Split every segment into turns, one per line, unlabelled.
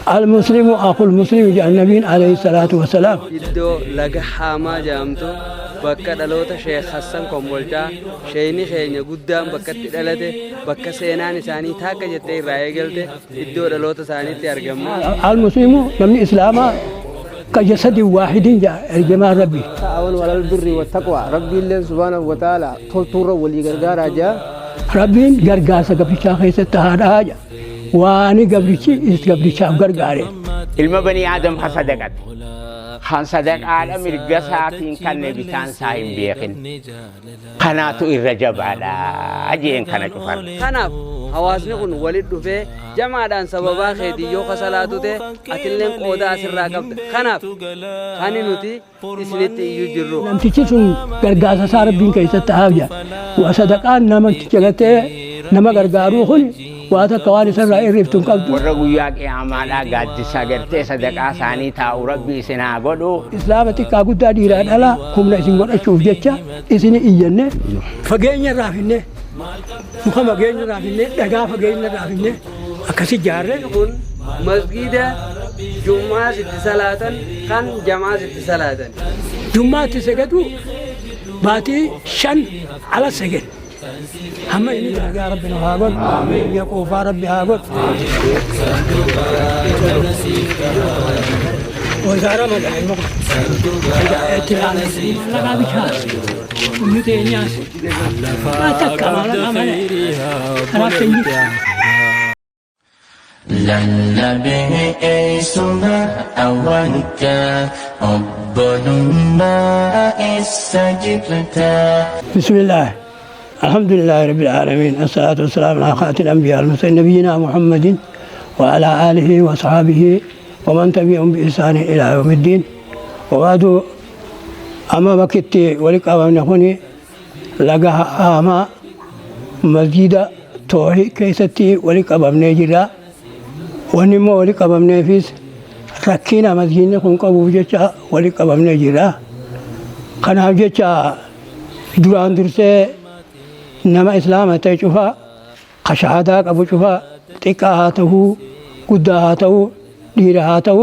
المسلم أخو المسلم جاء النبي عليه الصلاة والسلام.
إدو لقى حاما جامتو بكا دلوتا شيخ حسن كومبولتا شيني خيني قدام بكا تدلته بكا سيناني ساني تاكا جتي رايقلته إدو دلوتا ساني تيارجمنا.
المسلم من الإسلام كجسد واحد جاء الجماع ربي.
تعاون على البر والتقوى ربي الله سبحانه وتعالى طول ولي غرغار جاء
ربي غرغار سقبيشا خيس تهادا جاء واني قبريشي قبريشا غرغاري.
علم بني آدم حصدقت خان صدق على مرقساتين كان نبيتان سايم بيخن قناتو الرجب على أجين كان كفر
خناف حواسني كن ولد دفه جماعة سببا خيدي يو خسالاتو te atilleen qooda asirraa qabda kanaaf kan nuti isinitti iyyuu jirru
namtichi sun gargaarsa isaa rabbiin keessatti haafja waa sadaqaan namatti jalatee nama gargaaruu kun waa takka waan isarraa irreeftuun qabdu
warra guyyaa qiyaamaadhaa gaaddisa gartee sadaqaa isaanii taa'u rabbi isin haa godhu
islaama xiqqaa guddaa dhiiraa dhalaa humna isin godhachuuf jecha isin iyyanne fageenya irraa finne muka fageenya irraa finne dhagaa fageenya irraa finne akkasi jaarre
kun masgiida jummaa sitti salaatan kan jamaa sitti salaatan
jummaatti sagadu baatii 5 ala sagad هم إني يا ربنا هاقول يا كوفا ربي هاقول وزارة ما جاي مقص اتلان لقى بيشاس ومتينياس ما تكمل الأمل أنا سنجي
للبه اسمه أولك ربنا استجبت.
بسم الله الحمد لله رب العالمين الصلاة والسلام على خاتم الأنبياء المرسلين نبينا محمد وعلى آله وصحبه ومن تبعهم بإحسان إلى يوم الدين وبعد أما بكت ولك أمام نخوني لقاها أما مسجد توحي كيستي ولك أمام نجرا ونمو ولك أمام نفيس ركينا مسجد نخون قبو جيشا ولك أمام نجرا خنا جيشا دران درسي نما إسلام تيجوها خشعة أبو جوها تكاهاته قداهاته ديرهاته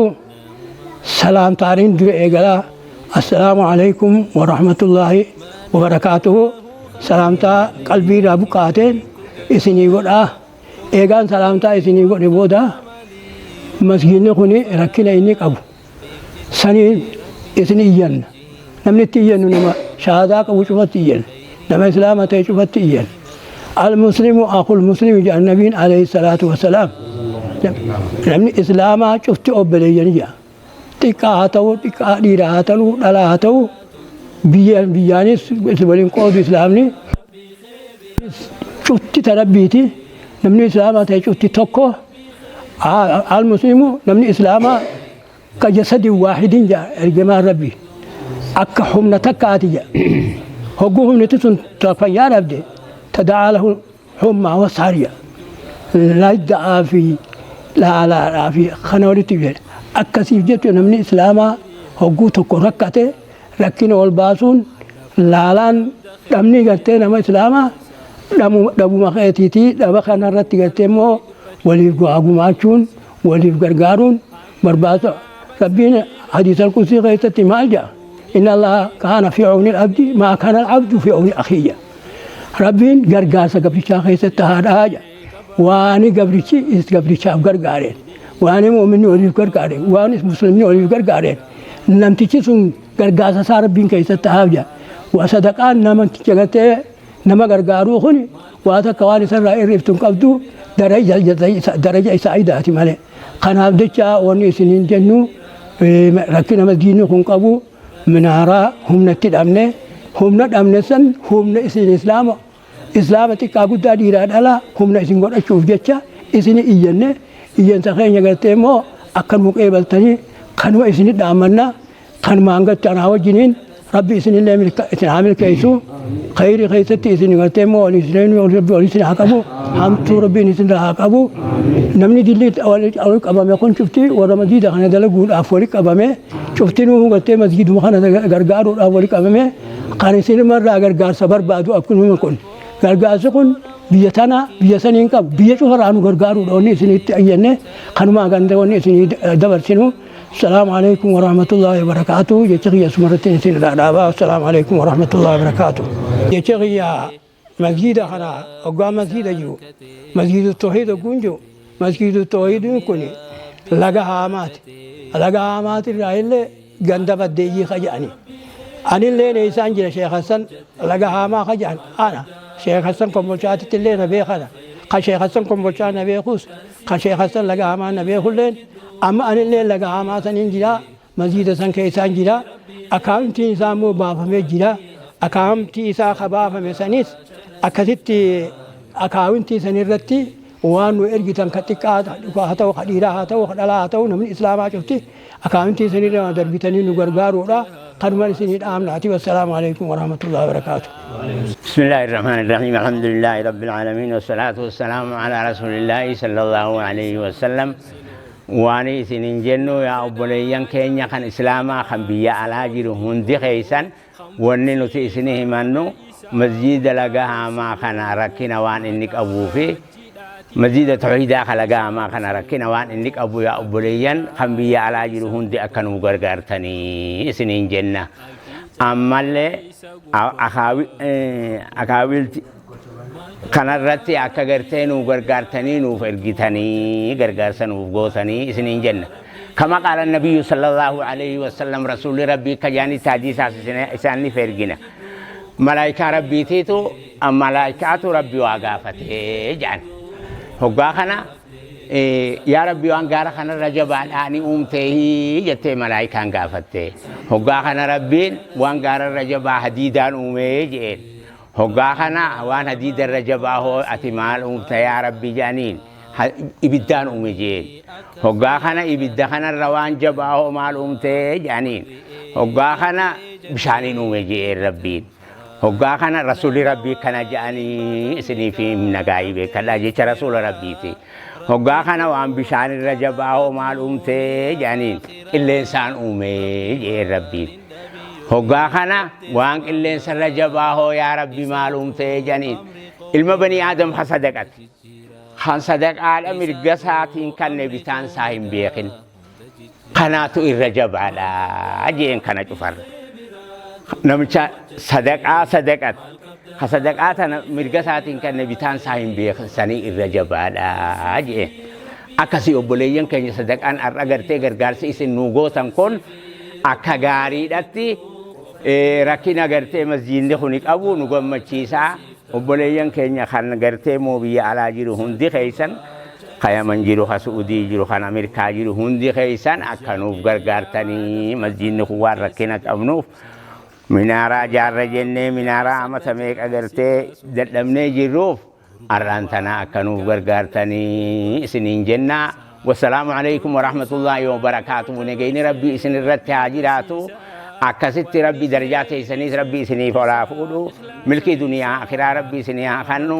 سلام تارين در إجلا السلام عليكم ورحمة الله وبركاته سلام تا قلبي رابو قاتين إسني قدا إيجان سلام تا إسني قدا بودا مسجد نخوني ركنا إني أبو سني إسني ين نمني تيين نما شهادة أبو جوها تيين نما إسلام تيجوها تيين المسلم أخو المسلم جاء النبي عليه الصلاة والسلام نمني إسلام شفت أبليانية تكاهاتو ديرهاتو دلاهاتو بيانيس سبلين قود إسلامني شفت تربيتي نمني إسلام تيجوتي توكو المسلم نمني إسلام كجسد واحد جاء الجماع ربي أكحهم نتكاتي جاء هجوهم نتسون تفيان أبدي تدعى له حمى وسارية لا يدعى في لا في خنورتي بير أكسيف جت من إسلاما هجوته كركته لكن والباسون لالان دمني قلتي نما إسلاما دمو مخيتي دم خنا رتي قلتي مو ولي قاعو ماشون ولي غرغارون برباسة ربنا حديث القدسي غيثتي مالجا إن الله كان في عون العبد ما كان العبد في عون أخيه ربين غرغاسة قبريشا غيثتي هذا واني قبريشي قبريشا غرغارين واني مؤمن ولي غرغارين واني مسلم ولي غرغارين نمتيشي سن غرغاسة صار ربين غيثتي هذا وصدقان نمتي جغتي نما غرغارو خني واتا كواني سر ريفتون قبدو درجة سعيدة مالي قناب دجا وني سنين جنو لكن مسجدنا كون قبو منارا هم نتد أمنه هم ند أمنه سن هم نسين الإسلام إسلام تكاغو داديرا دالا هم نسين قد أشوف جتة إسين إيان سخين يغلتي مو أكن مقابل تاني خنوا إسين دامنا خن مانغا تناو جنين ربي إسين الله عامل كيسو خير خيستي إسين يغلتي مو والإسلام والإسلام حكمو حمد ربي إسين حكمو نمني دليت أولك أبامي أكون شفتي ورا مسجد خنا دلقول أفولك أبامي شفتي نو قلتي مسجد مخنا غرغار أولك أبامي قارن سين مرة غرغار صبر بعدو أكون ممكن غرغار سكون بيتنا بيسنين كاب بيجوا رانو غرغارو دوني سنيت أينه خنما غندوني سني دبر سنو السلام عليكم ورحمة الله وبركاته يتغي اسمرتين سن دابا السلام عليكم ورحمة الله وبركاته يتغي مسجد خنا أقوى مسجد جو مسجد التوحيد كونجو مسجد التوحيد كوني لقى هامات الرائل غندا بدي خجاني أنا اللي نيسان جل شيخ حسن لقى هاما خجان أنا شيخ حسن كمبوشات اللي نبي خلا خشيخ حسن كمبوشات نبي خوس خشيخ حسن لقى هاما نبي خلين أما أنا اللي لقى هاما سنين جلا مسجد سن كيسان جلا أكاونتي سامو بافم جلا أكاونتي سا خبافم سنيس أكثتي أكاونتي سنيرتي وانو إرجتان كتكاد هاتو خديرا هاتو خدلا هاتو نمن إسلام شفتي أكاونتي سنيرا دربتني نغرغارو لا قرمان سنيد آمناتي والسلام عليكم ورحمة الله وبركاته
بسم الله الرحمن الرحيم الحمد لله رب العالمين والصلاة والسلام على رسول الله صلى الله عليه وسلم واني سنين جنو يا أبوليان كينيا خان إسلاما خان بيا على جيرو هندي خيسان واني نتي سنيه منو مسجد لغاها ما خان ركنا وان إنك أبو في مسجد توحيدا خلقا ما خان ركنا وان إنك أبو يا أبوليان خان بيا على جيرو هندي أكنو غرغرتني سنين جنة أما اللي أخاويل kanarratti akka garteen u gargaartanii nuuf ergitanii gargaarsan nuuf gootanii isiniin jenna kama qaala nabiyyu sallallahu alayhi wa sallam rasuuli rabbii kajaani taadiisaas isaaniif ergina malaayikaa rabbiitiitu malaayikaatu rabbii waa gaafatee jedhan hoggaa kana yaa rabbii waan gaara kanarra jabaadhaanii uumtee jettee malaayikaan gaafatte hoggaa kana rabbiin waan gaararra jabaa hadiidaan uumee jedheen hoggaa kana waan hadiida irra jabaa hoo ati maal uumta yaa rabbi jaaniin ibiddaan uume jeen hoggaa kana ibidda kanarra waan jabaa hoo maal uumtee jaaniin hoggaa kana bishaaniin uume jeen rabbiin hoggaa kana rasuuli rabbii kana jaanii isinii fi nagaayii beekadhaa jecha rasuula rabbiiti hoggaa kana waan bishaanirra jabaa hoo maal uumtee jaaniin qilleensaan uume jeen rabbiin hoggaa kana waan qilleensarra jabaa hoo yaa rabbi maalum ta'e janiin ilma banii aadam ha sadaqat han sadaqaadha mirga isaatiin kanne bitaan isaa hin beekin kanaatu irra jabaadha jeen kana cufarra namicha sadaqat ha sadaqaa tana mirga isaatiin kanne bitaan isaa hin beekin sanii irra jabaadha jeen akkasii obboleeyyan keenya sadaqaan har'a gartee gargaarsi isin nuu gootan kun akka gaariidhatti rakkina gartee masjiidni kuni qabu nu gammachiisaa obboleeyyan keenya kan gartee moo biyya alaa jiru hundi keeysan kayaman jiru ka suudii jiru kan ameerikaa jiru hundi keeysan akka nuuf gargaartanii masjiidni kun waan rakkina qabnuuf minaaraa jaarra jennee minaaraa amata meeqa gartee dadhabnee jirruuf har'aan tana akka nuuf gargaartanii isiniin jennaa wassalaamu alaykum warahmatullaahi wabarakaatuh nagayni rabbii isin irratti haa jiraatu akkasitti rabbi darajaa teessaniis rabbi isiniif olaa fuudhu milkii duniyaa akhiraa rabbi isinii haa kennu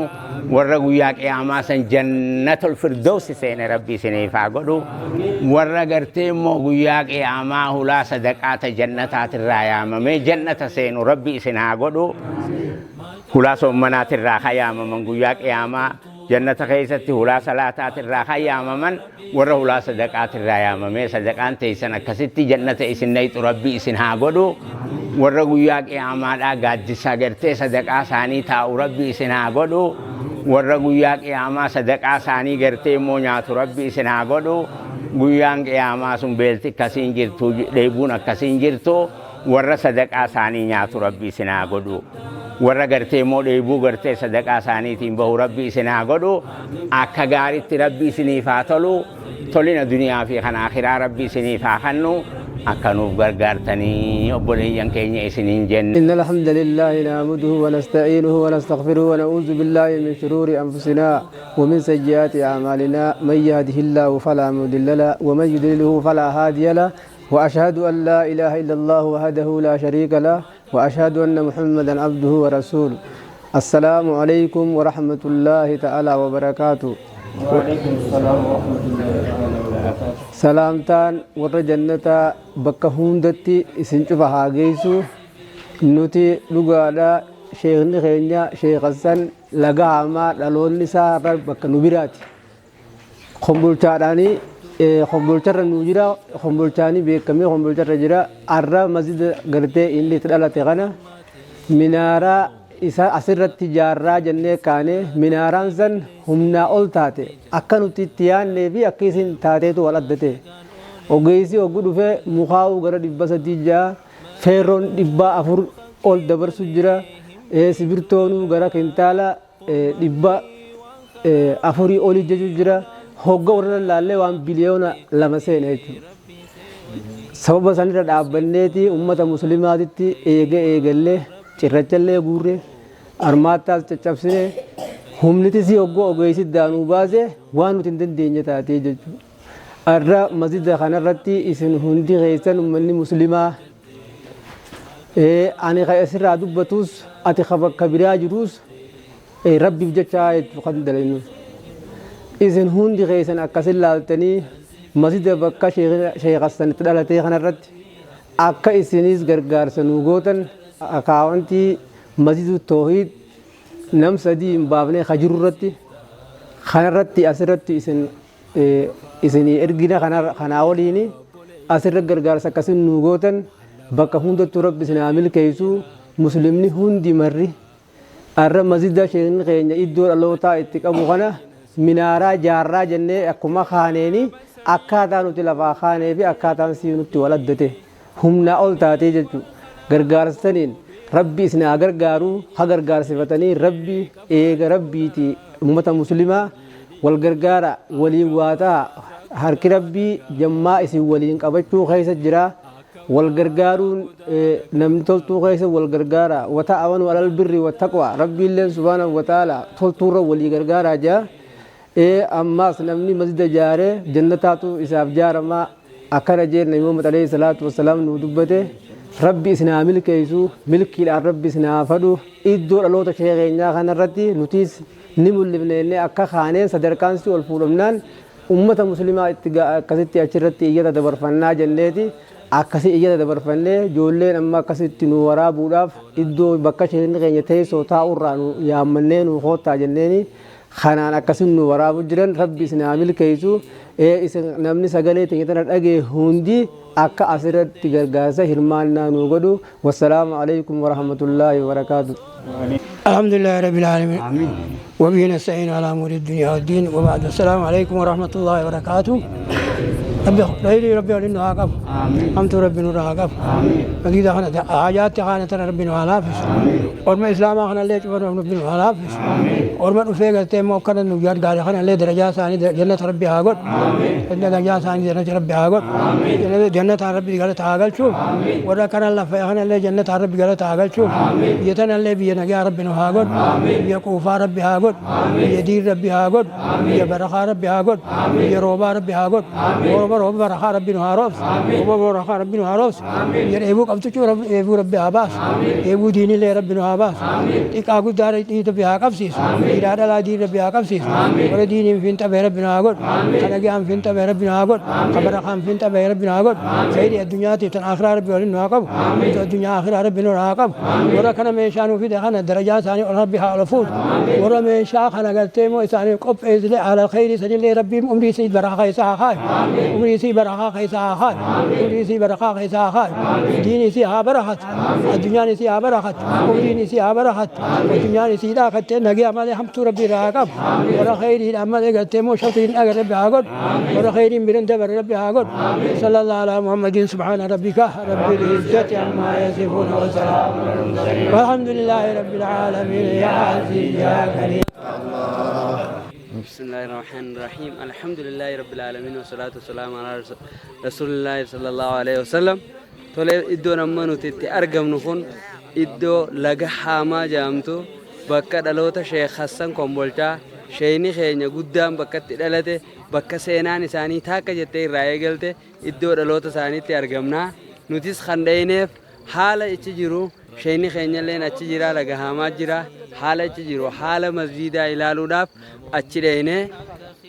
warra guyyaa qiyaamaa san jannatul firdawsi seene rabbi isiniif haa godhu warra gartee immoo guyyaa qiyaamaa hulaa sadaqaata jannataatirraa yaamamee jannata seenu rabbi isin haa godhu hulaa soommanaatirraa haa yaamaman guyyaa qiyaamaa jannata keessatti hulaa salaataatirraa haa yaamaman warra hulaa sadaqaatirraa yaamamee sadaqaan teessan akkasitti jannata isin nayxu rabbi isin haa godhu warra guyyaa qiyaamaadhaa gaaddisa gartee sadaqaa isaanii taa'u rabbi isin haa godhu warra guyyaa qiyaamaa sadaqaa isaanii gartee immoo nyaatu rabbi isin haa godhu guyyaan qiyaamaa sun beelti akkasiin jirtu dheebuun akkasiin jirtu warra sadaqaa isaanii nyaatu rabbi isin haa godhu warra gartee immoo dheebuu gartee sadaqaa isaaniitiin bahu rabbi isin haa godhu akka gaaritti rabbi isiniif haa tolu tolina duniyaa fi kan akhiraa rabbi isiniif haa kennu akka nuuf gargaartanii obboleeyyan keenya isiniin jenne.
إن الحمد لله نعمده ونستعينه ونستغفره ونعوذ بالله من شرور أنفسنا ومن سيئات أعمالنا من يهده الله فلا مضل له ومن يضلله فلا هادي له وأشهد أن لا إله إلا الله وحده لا شريك له وأشهد أن محمدا عبده ورسوله السلام عليكم ورحمة الله تعالى وبركاته وعليكم السلام ورحمة الله وبركاته سلامتان ور جنة بك هوندتي اسنشوف هاجيسو نوتي لغادا شيخ نخينيا شيخ حسن laga hamaa dhaloonni isaa bakka nu biraati. Kombolchaadhaanii kombolcharra nu jira kombolchaanii beekamee kombolcharra jira arra masjida gartee inni itti dhalate kana minaaraa isa asirratti jaarraa jennee kaane minaaraan san humnaa ol taate akka nuti itti yaannee fi akka isin taateetu wal addate ogeessi oguu dhufee mukaa'uu gara 300 feerroon 400 ol dabarsu jira sibirtoonuu gara kintaala 400 olii jechu jira hogga warra laallee waan biliyoona 2 seene jechuudha. Sababa sanirra dhaabbanneeti ummata muslimaatitti eegallee cirrachallee guurre armaataas caccabsine humniti si oggoo ogeessi daanuu baase waan nuti hin dandeenye taatee jechuudha. Arra masjida kanarratti isin hundi keessan ummanni muslimaa ani asirraa dubbatus ati bakka biraa jirus rabbiif jecha kan dalaynu. Isin hundi keessan akkasin laaltanii masjida bakka Sheekh Hassan itti dhalatee kanarratti akka isinis gargaarsa nu gootan akaawwantii masjidu toohid nam sadii hin baafnee hajirurratti kanarratti asirratti isinii ergina kanaa waliini asirra gargaarsa akkasin nu gootan bakka hundattuu rabbi isinaa milkeessu muslimni hundi marri arra masjida sheekni keenya iddoo dhalootaa itti qabu kana minaaraa jaarraa jennee akkuma kaaneeni akkaataa nuti lafaa kaanee fi akkaataan sii nutti wal addate humnaa ol taatee jechuudha. Gargaarsaniin rabbi isin haa gargaaru haa gargaarsifatanii rabbi eega rabbiiti ummata muslimaa wal gargaara waliin waataa harki rabbii jammaa isin waliin qabachuu keessa jira wal gargaaruun namni toltuu keessa wal gargaara wata'awanu alal birri wattaqwa rabbiilleen subhaanahu wa ta'ala toltuurra walii gargaaraa jira. Ammas namni masjida jaaree jannataatu isaaf jaarama akkana jeen Nabi Muhammad alayhi salaatu wassalaam nu dubbate rabbi isinaa milkeessu milkiidhaan rabbi isinaa fadhu iddoo dhaloota sheekeenyaa kanarratti nutis ni mul'ifnee akka kaaneen sadarkaansi ol fuudhamnaan ummata muslimaa itti akkasitti achirratti iyyata dabarfannaa jenneeti akkasi iyyata dabarfannee ijoolleen amma akkasitti nu waraabuudhaaf iddoo bakka sheekni keenya teessoo taa'urraa nu yaammannee nu hoottaa jenneeni kanaan akkasin nu waraabu jiran rabbi isinaa milkeessu namni sagalee teenya dhagee hundi akka asirratti gargaarsa hirmaannaa nu godhu wassalaamu alaikum warahmatullaahi wabarakaatu.
الحمد لله رب العالمين وبه نستعين على امور الدنيا والدين وبعد السلام عليكم ورحمه الله وبركاته. ربي خيري ربي ولنا عقب امت ربي نور عقب اكيد احنا حاجات خانه ربي نور عافس ورما اسلام احنا ليش ورما ربي نور عافس ورما نفيق تيمو كان نجار قال احنا ليه درجات ثاني جنه ربي عقب ان درجات ثاني جنه ربي عقب جنه ربي قال تعال شوف ورا كان الله احنا ليه جنه ربي قال تعال شوف يتنا اللي بينا يا ربي نور عقب يا كوفا ربي عقب يا دير ربي عقب يا برخا ربي عقب يا روبا ربي عقب ورب برخا ربي نهاروس ورب برخا ربي نهاروس يريبو قبتشو ربي ربي عباس يبو ديني لي ربي نهاباس إكاغو دار يتبي عقبسيس إرادة لا دين ربي عقبسيس ولا ديني فينتا بربي نهاغود أنا جام فينتا بربي نهاغود خبرخام فينتا بربي نهاغود سيد الدنيا تبتن آخر ربي ولين نهاغب الدنيا آخر ربي نهاغب ورا كنا ميشانو في دهنا درجات ثاني ربي حالفوت ورا ميشا خنا قلتيمو إساني قب إزلي على الخير سجل لي ربي أمري سيد برخا يساخاي أمري سي برخا يساخاي أمري سي برخا يساخاي ديني سي ها برخت الدنيا سي ها برخت أمري سي ها برخت الدنيا سي لا خت نجي أمالي حمد ربي راقب ورا خير أمالي قلتيمو شوتين أجر ربي هاقد ورا خير بيرن دبر ربي هاقد صلى الله على محمد سبحان ربك رب العزة عما يصفون وسلام والحمد لله رب العالمين يا عزيز يا كريم.
بسم الله الرحمن الرحيم الحمد لله رب العالمين والصلاة والسلام على رسول الله صلى الله عليه وسلم. تولي إدو نمانو تتي أرقم نخون إدو لغا حاما جامتو بكا دلوتا شيخ حسن كومبولتا شيني خيني قدام بكا تدلته بكا سينان ساني تاكا جتي راية قلته إدو دلوتا ساني تي أرقمنا نوتيس خندينيف حالة اتجيرو شيني خيني لين اتجيرا لغا حاما جيرا حالة اتجيرو حالة مسجدة إلالو داف اتجيريني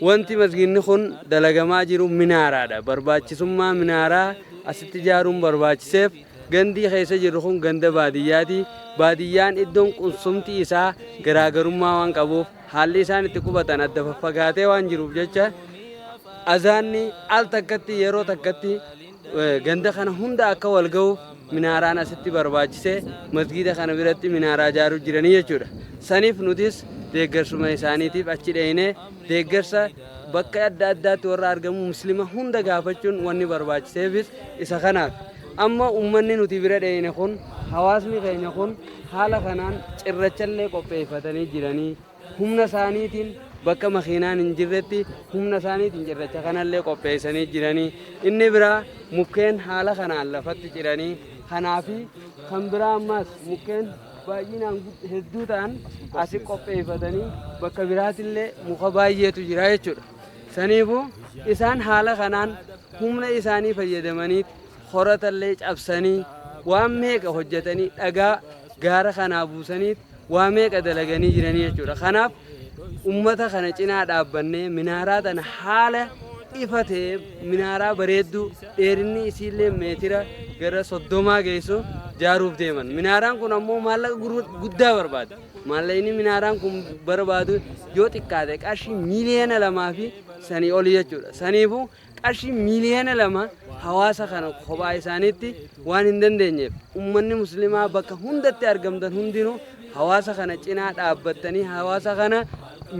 وانتي مسجدني خون دلغا ما جيرو منارا دا برباچي سمما منارا أستجارون برباچي سيف gandii keessa jirru kun ganda baadiyyaati. Baadiyyaan iddoon qunsumti isaa garaagarummaa waan qabuuf haalli isaan itti qubatan adda faffagaatee waan jiruuf jecha azaanni al takkatti yeroo takkatti ganda kana hunda akka wal ga'uuf minaaraan asitti barbaachisee masgiida kana biratti minaaraa ijaaruu jiranii jechuudha. Saniif nutis deeggarsuma isaaniitiif achi dheenee deeggarsa bakka adda addaatti warra argamu muslima hunda gaafachuun wanni barbaachiseefis isa kanaaf. Amma ummanni nuti bira dheeyne kun hawaasni keenya kun haala kanaan cirrachallee qopheeffatanii jiranii humna isaaniitiin bakka makiinaan hin jirretti humna isaaniitiin cirracha kanallee qopheessanii jiranii. Inni biraa mukkeen haala kanaan lafatti ciranii kanaafi kan biraa ammas mukkeen baay'inaan hedduu ta'an asi qopheeffatanii bakka biraatillee muka baay'eetu jira jechuudha. Saniifuu isaan haala kanaan humna isaanii fayyadamanii horatallee cabsanii waan meeqa hojjetanii dhagaa gaara kanaa buusanii waan meeqa dalaganii jiranii jechuudha. Kanaaf ummata kana cinaa dhaabbannee minaaraa tana haala ifatee minaaraa bareedduu dheerinni isiillee meetira gara 30 geessu jaaruuf deeman. Minaaraan kun ammoo maallaqa guddaa barbaada. Maallaqni minaaraan kun barbaadu yoo xiqqaate qarshii miiliyoona 2 fi sanii oli jechuudha. Saniifuu qarshii miiliyoona 2 hawaasa kana kophaa isaaniitti waan hin dandeenyeef ummanni muslimaa bakka hundatti argamtan hundinuu hawaasa kana cinaa dhaabbattanii hawaasa kana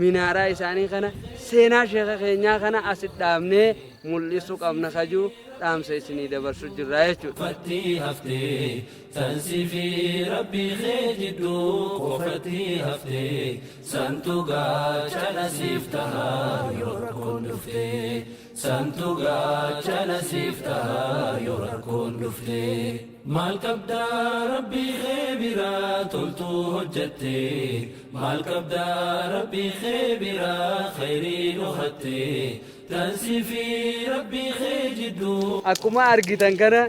minaaraa isaanii kana seenaa sheekha keenyaa kana asitti dhaabnee mul'isuu qabna kajuu dhaamsa isinii dabarsu jirra jechuudha.
Qofatti haftee tansifii rabbii kee jidduu qofatti haftee santu gaachana siif tahaa yoo rakkoon dhuftee santu gaachana siif tahaa yoo rakkoon dhuftee. Maal qabdaa rabbii kee biraa toltuu hojjattee maal qabdaa rabbii kee biraa khayrii dhohattee tansifii rabbii kee jidduu.
Akkuma argitan kana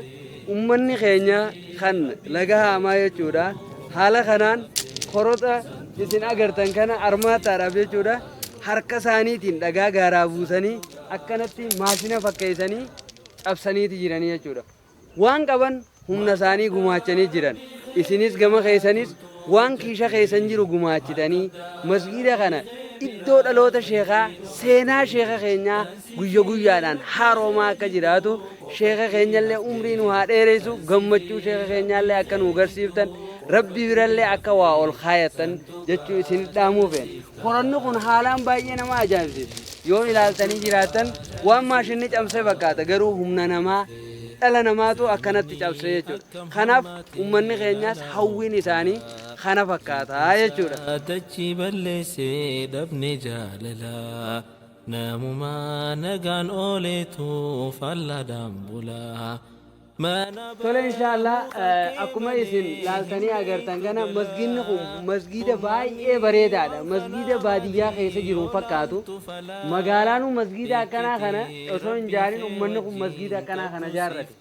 ummanni keenya kan laga haamaa jechuudha. Haala kanaan korota isin agartan kana armaataadhaaf jechuudha. Harka isaaniitiin dhagaa gaaraa buusanii akkanatti maashina fakkeessanii cabsaniiti jiranii jechuudha. Waan qaban humna isaanii gumaachanii jiran. Isinis gama keessanis waan kiisha keessan jiru gumaachitanii masgiida kana iddoo dhaloota sheekaa seenaa sheeka keenyaa guyya guyyaadhaan haaroomaa akka jiraatu sheeka keenyallee umrii nu haa dheeressu gammachuu sheeka keenyaallee akka nu agarsiiftan rabbi birallee akka waa ol kaayattan jechuu isin dhaamuu feena. Koranni kun haalaan baay'ee nama ajaa'ibsiisa. Yoo ilaaltanii jiraattan waan maashinni cabsee fakkaata garuu humna namaa dhala namaatu akkanatti cabse jechuudha. Kanaaf ummanni keenyaas hawwiin isaanii kana fakkaataa jechuudha.
Dachi balleessee dhabne jaalalaa namumaa nagaan ooleetu fallaadhaan bulaa.
Tole inshaallah akkuma isin laaltanii agartan kana masgiidni kun masgiida baay'ee bareedaadha. Masgiida baadiyyaa keessa jiru fakkaatu. Magaalaan masgiida akkanaa kana osoo hin jaarin ummanni kun masgiida akkanaa kana jaarrate.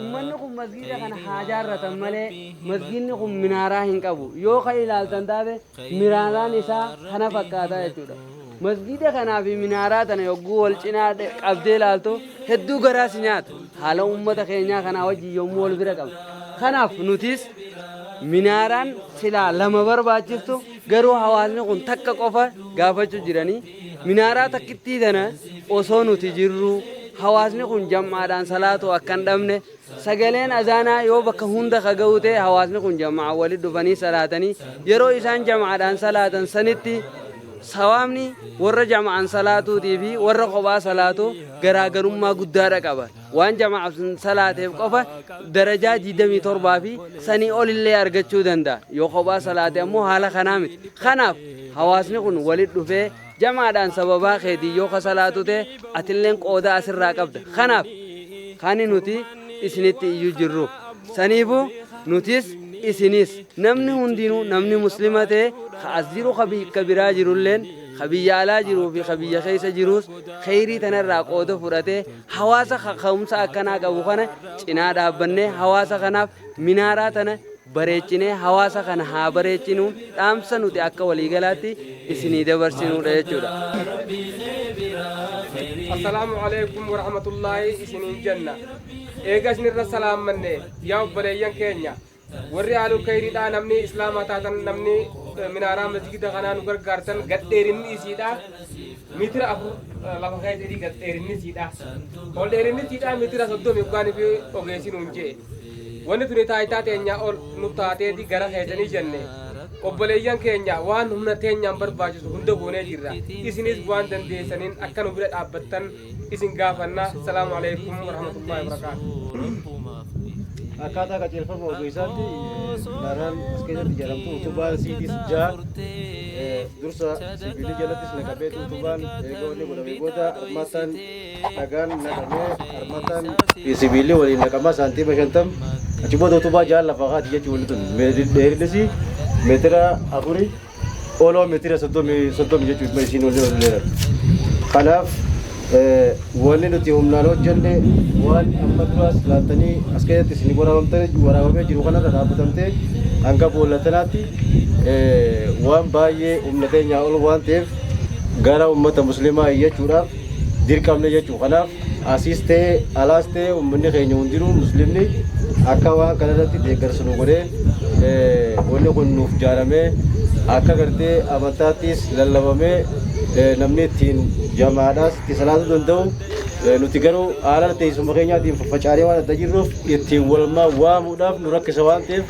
Ummanni kun masgiida kana haa jaarratan malee masgiidni kun minaaraa hin qabu. Yoo kan ilaaltan taate minaaraan isaa kana fakkaataa jechuudha. Masgiida kanaa fi minaaraa tana yogguu wal cinaa qabdee ilaaltu hedduu garaas nyaata. Haala ummata keenyaa kanaa wajjin yommuu wal bira qabdu. Kanaaf nutis minaaraan silaa lama barbaachiftu garuu hawaasni kun takka qofa gaafachuu jiranii. Minaaraa takkittii tana osoo nuti jirru hawaasni kun jam'aadhaan salaatu akka hin dhabne sagaleen azaanaa yoo bakka hunda kaga'u ta'e hawaasni kun jam'aa walitti dhufanii salaatanii yeroo isaan jam'aadhaan salaatan sanitti sawaamni warra jama'an salaatuutii fi warra kophaa salaatu garaagarummaa guddaadha qaba. Waan jama'an salaateef qofa darajaa 27 fi sanii olillee argachuu danda'a. Yoo kophaa salaate ammoo haala kanaa miti. Kanaaf hawaasni kun walitti dhufee jama'aadhaan sababaa keetii yoo ka salaatu ta'e atilleen qooda asirraa qabda. Kanaaf kan nuti isinitti iyyuu jirru. Saniifuu nutis isinis namni hundinuu namni muslima ta'e as jiru ka biraa jirulleen ka biyya alaa jiruu fi ka biyya keessa jirus khayrii tanarraa qooda fudhatee hawaasa ka'umsa akkanaa qabu kana cinaa dhaabbannee hawaasa kanaaf minaaraa tana bareechinee hawaasa kana haa bareechinuun dhaamsa nuti akka waliigalaatti isinii dabarsinuudha jechuudha.
السلام عليكم ورحمة الله سنين جنة إيجاش نرى السلام مني يا بليان كينيا والريال كيري دا نمني إسلام تاتن نمني من آرام مسجد غنا نقر قارتن قدرين إسيدا متر أبو لما كاي تدي قدرين إسيدا قدرين إسيدا متر صدق ميقاني في أوجيسين ونجي wanti tuni taayitaa teenya ol nu taateeti gara heesanii jenne obboleeyyan keenya waan humna teenyaan barbaachisu hunda goonee jirra isinis waan dandeessaniin akka nu bira dhaabbattan isin gaafanna. Assalaamu alaykum warahmatullahi wabarakaatuh.
akkaataa qajeelfama ogeessaatti daran as keessatti jedhamtu utubaan siitis jaa dursa sibiilii jalattis naqabeetu utubaan eegoonni godhamee booda armaataan dhagaan naqamee armaataan sibiilii waliin naqamaa saantiima 50 achi booda utubaa jaa lafa kaati jechuun wanti tun dheerinisi meetira 4 oloo meetira 30 jechuun isiin waliin dheeran. Kanaaf wanni nuti humnaan hojjenne waan amma duraas laaltanii as keessatti isin waraabamee jiru kanarra dhaabbatamtee hanga boollatanaatti waan baay'ee humna keenyaa ol waan ta'eef gara uummata muslimaa iyyachuudhaaf dirqamne jechuu. Kanaaf asiis ta'ee alaas ta'ee uummanni keenya hundinuu muslimni akka waan kanarratti deeggarsa nu godhee wanni kun nuuf ijaaramee akka gartee amantaattis lallabamee namni ittiin jamaadhaas itti salaatuu danda'u nuti garuu haala teessuma keenyaatiin faffacaalee waan adda jirruuf ittiin walmaa waamuudhaaf nu rakkisa waan ta'eef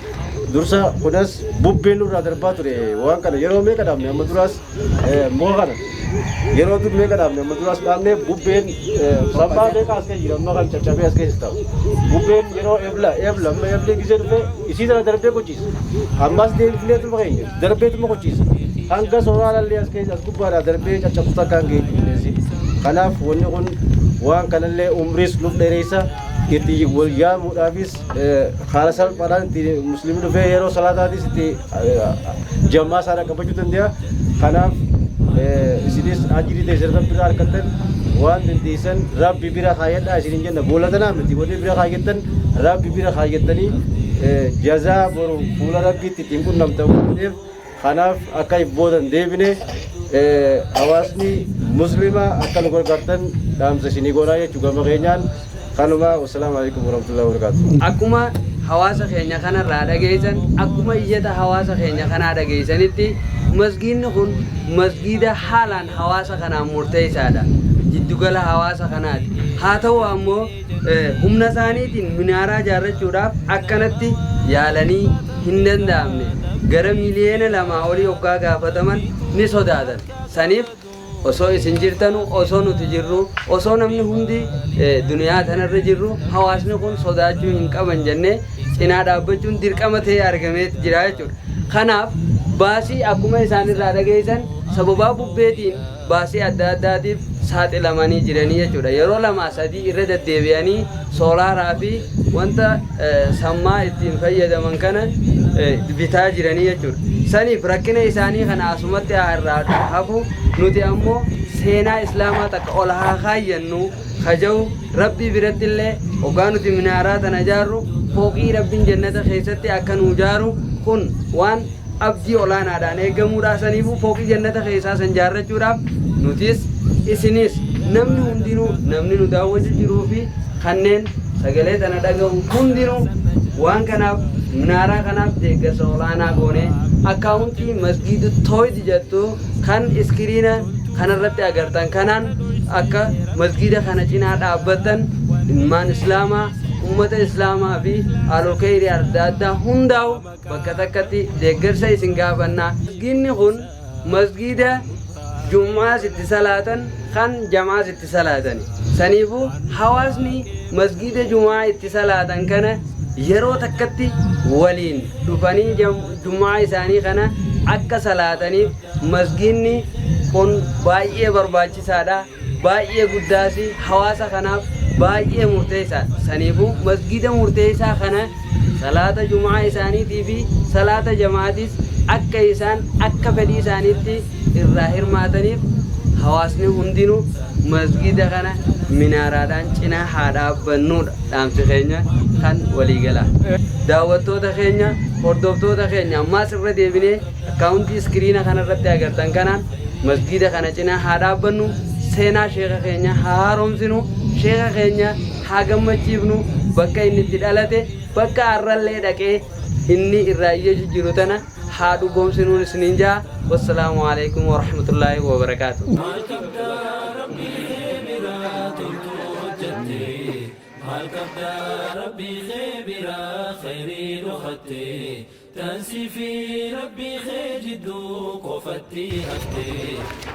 dursa kunas bubbeen nurraa darbaa ture waan kana yeroo meeqa dhaabne amma duraas moo kana yeroo dur meeqa dhaabne amma duraas dhaabne bubbeen sabbaa meeqa as keessa jira amma kan caccabee as keessa ta'u bubbeen yeroo ebla amma eblee gisee dhufe isii sana darbee qochiisa ammas deemfineetuma keenya darbeetuma qochiisa hanga sooraalallee as keessa as gubbaadhaa darbee caccabsuuta akkaan geejjibneesi. Kanaaf wanni kun waan kanallee umriis nuuf dheereessa itti wal yaamuudhaafis haala salphaadhaan itti musliimni dhufee yeroo salaataatis itti jammaa isaa qabbachuu danda'a. Kanaaf isinis ajirii ta'e rabbi biraa harkattan waan dandeessan rabbi bira kaayyadhaa isinin jenna boolatanaa miti wanni bira kaayyattan rabbi bira kaayyattanii jazaa boru fuula rabbiitti ittiin qunnamtan waan ta'eef kanaaf akka boodan deebine hawaasni muslimaa akka nu gargaartan dhaamsa isinii godhaa jechuu gama keenyaan kanuma. Wassalaamu alaikum warahmatullahi wabarakatuh.
Akkuma hawaasa keenya kanarraa dhageessan akkuma iyyata hawaasa keenya kanaa dhageessanitti masgiidni kun masgiida haalaan hawaasa kanaan murteessaadha. Jiddugala hawaasa kanaati. Haa ta'u ammoo humna isaaniitiin minaaraa ijaarrachuudhaaf akkanatti yaalanii hin danda'amne. Gara miliyoona 2 olii hoggaa gaafataman ni sodaatan. Saniif osoo isin jirtanu osoo nuti jirru osoo namni hundi duniyaa tanarra jirru hawaasni kun sodaachuu hin qaban jennee cinaa dhaabbachuun dirqama ta'ee argamee jira jechuudha. Kanaaf baasii akkuma isaanirraa dhageessan sababaa bubbeetiin baasii adda addaatiif saaxilamanii jiranii jechuudha. Yeroo 2-3 irra deddeebi'anii soolaaraa fi wanta sammaa ittiin fayyadaman kana bitaa jiranii jechuudha. Saniif rakkina isaanii kana asumatti hafu nuti ammoo seenaa islaamaa takka ol haa kaayyannu kaja'u rabbii biratti illee hoggaa nuti minaaraa tana ijaarru fooqii rabbiin jannata keessatti akka nu ijaaru kun waan abdii olaanaadhaan eegamuudha. Saniifuu fooqii jannata keessaa san ijaarrachuudhaaf nutis isinis namni hundinuu namni nu daawwachaa jiruu fi kanneen sagalee tana dhaga'u hundinuu waan kanaaf minaaraa kanaaf deeggarsa olaanaa goonee akkaawuntii masgiida tooyid jettu kan iskiriina kanarratti agartan kanaan akka masgiida kana cinaa dhaabbattan ilmaan islaamaa ummata islaamaa fi alokeyrii adda addaa hundaa'u bakka takkatti deeggarsa isin gaafannaa. Masgiidni kun masgiida jum'aa sitti salaatan kan jamaa sitti salaatan. Saniifuu hawaasni masgiida jum'aa itti salaatan kana yeroo takkatti waliin dhufanii jum'aa isaanii kana akka salaataniif masgiidni kun baay'ee barbaachisaadha. Baay'ee guddaas hawaasa kanaaf baay'ee murteessaadha. Saniifuu masgiida murteessaa kana salaata jum'aa isaaniitii fi salaata jamaatis akka isaan akka fedhii isaaniitti irraa hirmaataniif hawaasni hundinuu masgiida kana minaaraadhaan cinaa haa dhaabbannuudha. Dhaamsi keenya kan waliigalaa. Daawwattoota keenya hordoftoota keenya ammaas irra deebinee akkaawuntii iskiriina kanarratti agartan kanaan masgiida kana cinaa haa dhaabbannu. seenaa sheeka keenya haa haaromsinu sheeka keenya haa gammachiifnu bakka inni itti dhalate bakka har'allee dhaqee inni irraa iyya jiru tana haa dhugoomsinuun isiniin jaa. Wassalaamu alaikum wa rahmatullahi wa barakaatuh.
تنسي في ربي خيجدو قفتي هفتي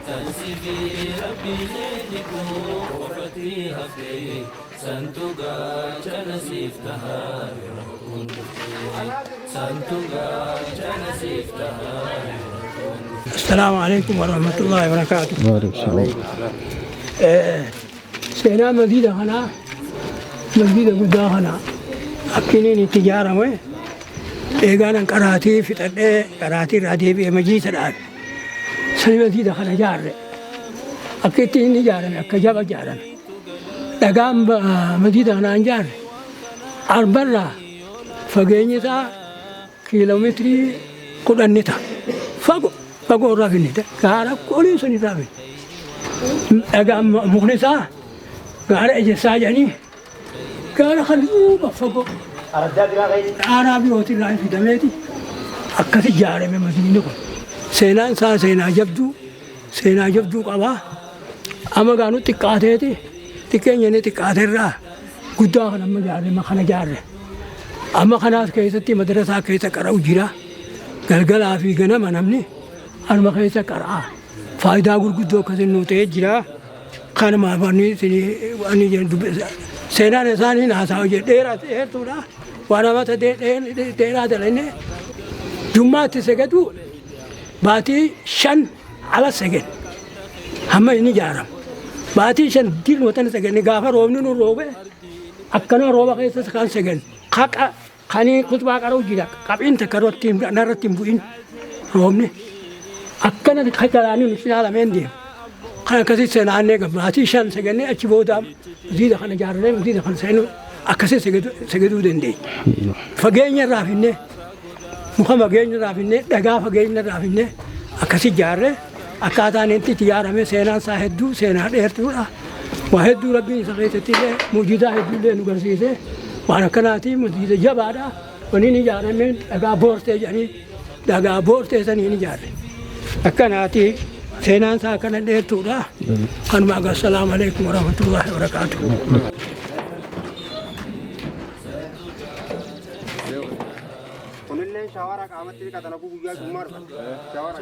تنسي في ربي خيجدو قفتي هفتي سنتوغا جنسيفتها سنتوغا جنسيفتها.
السلام عليكم ورحمة الله وبركاته. سينا مزيدة هنا مزيدة قدا هنا أكيني تجارة وين إيجانا كراتي في تدي كراتي رادي بمجيء سراب سلمة مزيدة هنا جارة أكيد إني جارة أكجاب جارة لقام مزيدة هنا جار أربعة فجيني تا كيلومتري كودني تا فقو رافيني تا كارا كولي سني رافين لقام مخلصا كارا إجساجني كارا خلوبا فقو أنا بيوتي لا في دميتي أكثر جارة من مدينة سينان سا سينا جبدو قبا أما كانوا تكاتيتي تكين يعني تكاتيرا قدا خنا ما جارة ما خنا جارة أما خنا كيستي مدرسة كيسة كراو جرا قلقلا في جنا ما نمني أنا ما كيسة كرا فايدة أقول قدو كذا نوتي جرا خنا ما بني سني أني جن سينا نساني ناسا وجه ديرا تورا وانا ما تديرا دلني جمعة تسجدوا باتي شن على سجن هم إني جارم باتي شن ديل وتن سجن نجافة روبني نروبه أكنا روبا كيس سكان سجن خاني كتبا كارو جيلا كابين تكرر تيم نار تيم بوين روبني أكنا خجلاني نسينا على مندي خان كسي سنانة باتي شن سجن أشيبودام زيد خان جارم زيد خان سينو أكسي سجدوا دندي فجينا رافينه مخما جينا رافينه دعاء فجينا رافينه أكسي جاره أكادان أنتي تجارة में सेना साहेदू सेना डेरतूरा वाहेदू रबी सकेतती है मुझीदा हेदू ले नुगरसी से वाना कनाती मुझीदा जब आरा वनी नहीं जा रहे में दगा बोरते सनी नहीं जा रहे अकनाती सेना सा कना डेरतूरा खनमागा अस्सलाम वालेकुम वरहमतुल्लाहि वबरकातुहू.
شوارع قامت لي كذا نبغى يجوا جمار شوارع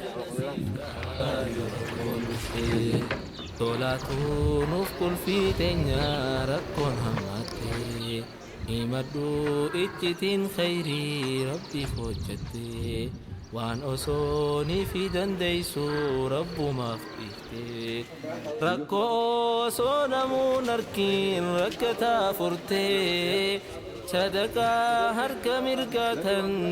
تولاتو نفكر في تنيا ركون هماتي إمدو إتتين خيري ربي فوجتي وان أصوني في دنديسو رب ما فيتي ركو صونمو نركين ركتا فرتي صدقا هرك مرقة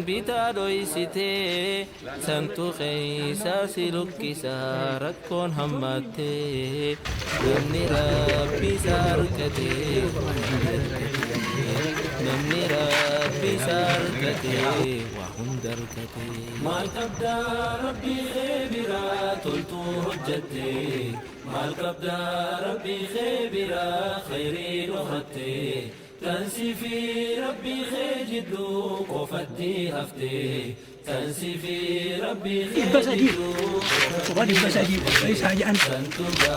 بيتا دويسيتي سنتو خيسا سلوكيسا ركون هماتي نمني ربي ساركتي نمني ربي ساركتي وهم دركتي ما تبدا ربي خيبرا تلتو هجتي ما الكبدا ربي خيبرا خيري لغتي تنسي في ربي خيجدو قفتي هفتي تنسي في ربي خيجدو قفتي هفتي سنتوغا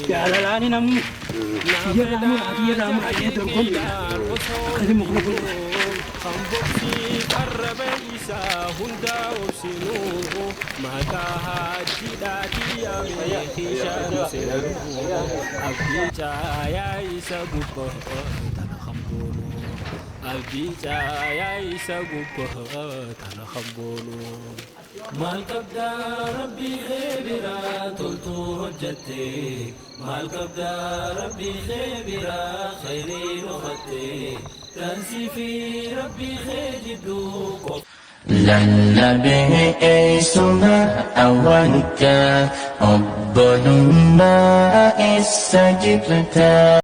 يا لالاني نم يرامو يدركم كذي مخلوق
خمبوكسي قرب إيسا هندا وسنو ما كهاتي داتي يا ميكيشان سنو أبدي جايا إيسا قبه تنا خمبونو أبدي جايا إيسا قبه تنا خمبونو مال كبدا ربي خيبرا تلتو هجتي مال كبدا ربي خيبرا خيري نختي تنسي في ربي خيجدو
Lallabee eessuma awwaalcha obbolummaa eessa jirta.